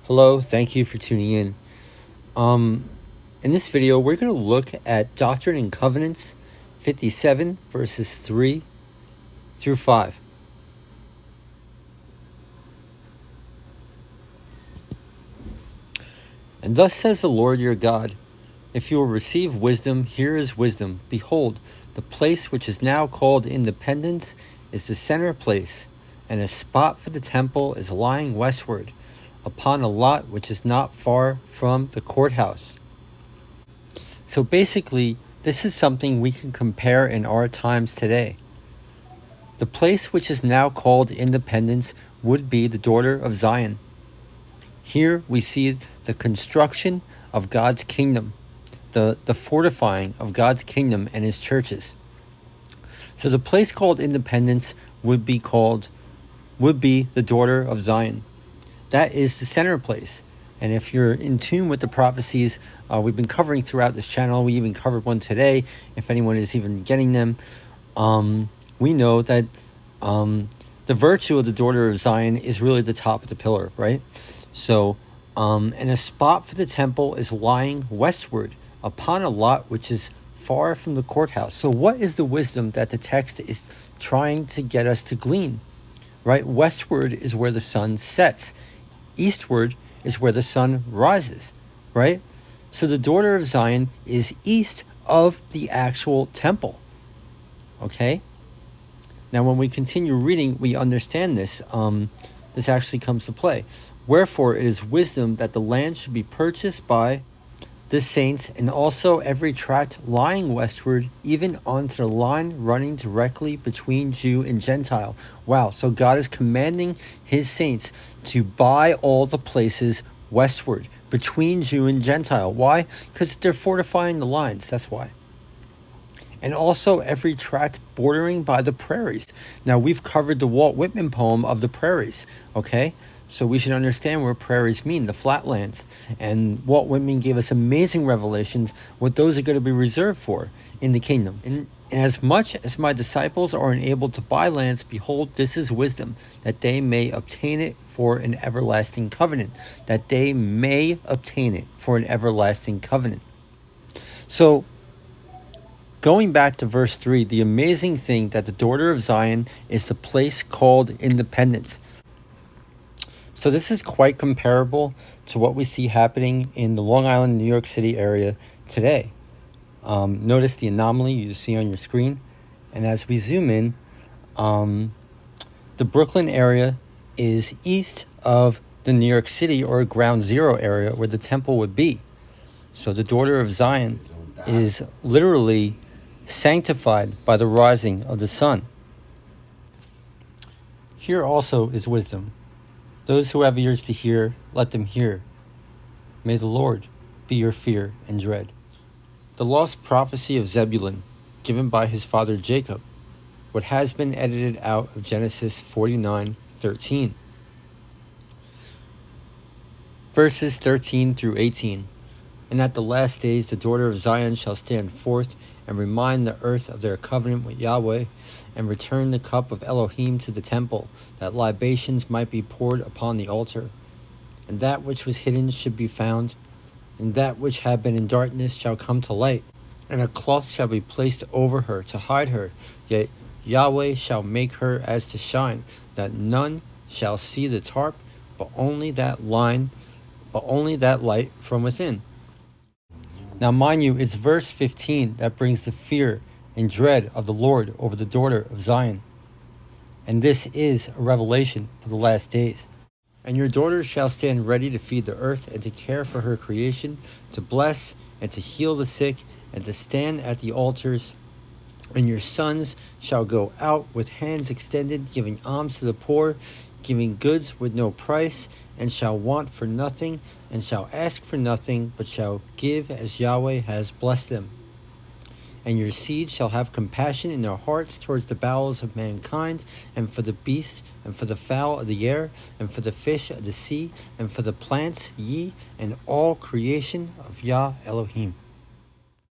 Hello, thank you for tuning in. In this video, we're going to look at Doctrine and Covenants 57 verses 3 through 5. And thus says the Lord your God, if you will receive wisdom, here is wisdom. Behold, the place which is now called Independence is the center place, and a spot for the temple is lying westward, upon a lot which is not far from the courthouse. So basically, this is something we can compare in our times today. The place which is now called Independence would be the daughter of Zion. Here we see the construction of God's kingdom, the fortifying of God's kingdom and his churches. So the place called Independence would be the daughter of Zion. That is the center place. And if you're in tune with the prophecies we've been covering throughout this channel, we even covered one today, if anyone is even getting them, we know that the virtue of the daughter of Zion is really the top of the pillar, right? So, and a spot for the temple is lying westward upon a lot which is far from the courthouse. So what is the wisdom that the text is trying to get us to glean, right? Westward is where the sun sets. Eastward is where the sun rises, right? So the daughter of Zion is east of the actual temple, okay? Now, when we continue reading, we understand this. This actually comes to play. Wherefore, it is wisdom that the land should be purchased by the saints, and also every tract lying westward, even onto the line running directly between Jew and Gentile. Wow, so God is commanding his saints to buy all the places westward, between Jew and Gentile. Why? Because they're fortifying the lines, that's why. And also every tract bordering by the prairies. Now, we've covered the Walt Whitman poem of the prairies, okay? So we should understand what prairies mean, the flatlands. And Walt Whitman gave us amazing revelations what those are going to be reserved for in the kingdom. And as much as my disciples are enabled to buy lands, behold, this is wisdom, that they may obtain it for an everlasting covenant. That they may obtain it for an everlasting covenant. So, going back to verse 3, the amazing thing that the daughter of Zion is the place called Independence. So this is quite comparable to what we see happening in the Long Island, New York City area today. Notice the anomaly you see on your screen. And as we zoom in, the Brooklyn area is east of the New York City or ground zero area where the temple would be. So the daughter of Zion is literally sanctified by the rising of the sun. Here also is wisdom. Those who have ears to hear, let them hear. May the Lord be your fear and dread. The lost prophecy of Zebulun, given by his father Jacob, what has been edited out of Genesis 49:13. Verses 13 through 18. And at the last days the daughter of Zion shall stand forth and remind the earth of their covenant with Yahweh, and return the cup of Elohim to the temple, that libations might be poured upon the altar. And that which was hidden should be found, and that which had been in darkness shall come to light. And a cloth shall be placed over her to hide her, yet Yahweh shall make her as to shine, that none shall see the tarp, but only that light from within. Now, mind you, it's verse 15 that brings the fear and dread of the Lord over the daughter of Zion. And this is a revelation for the last days. And your daughters shall stand ready to feed the earth and to care for her creation, to bless and to heal the sick, and to stand at the altars. And your sons shall go out with hands extended, giving alms to the poor, giving goods with no price, and shall want for nothing, and shall ask for nothing, but shall give as Yahweh has blessed them. And your seed shall have compassion in their hearts towards the bowels of mankind, and for the beast, and for the fowl of the air, and for the fish of the sea, and for the plants, ye, and all creation of Yah Elohim.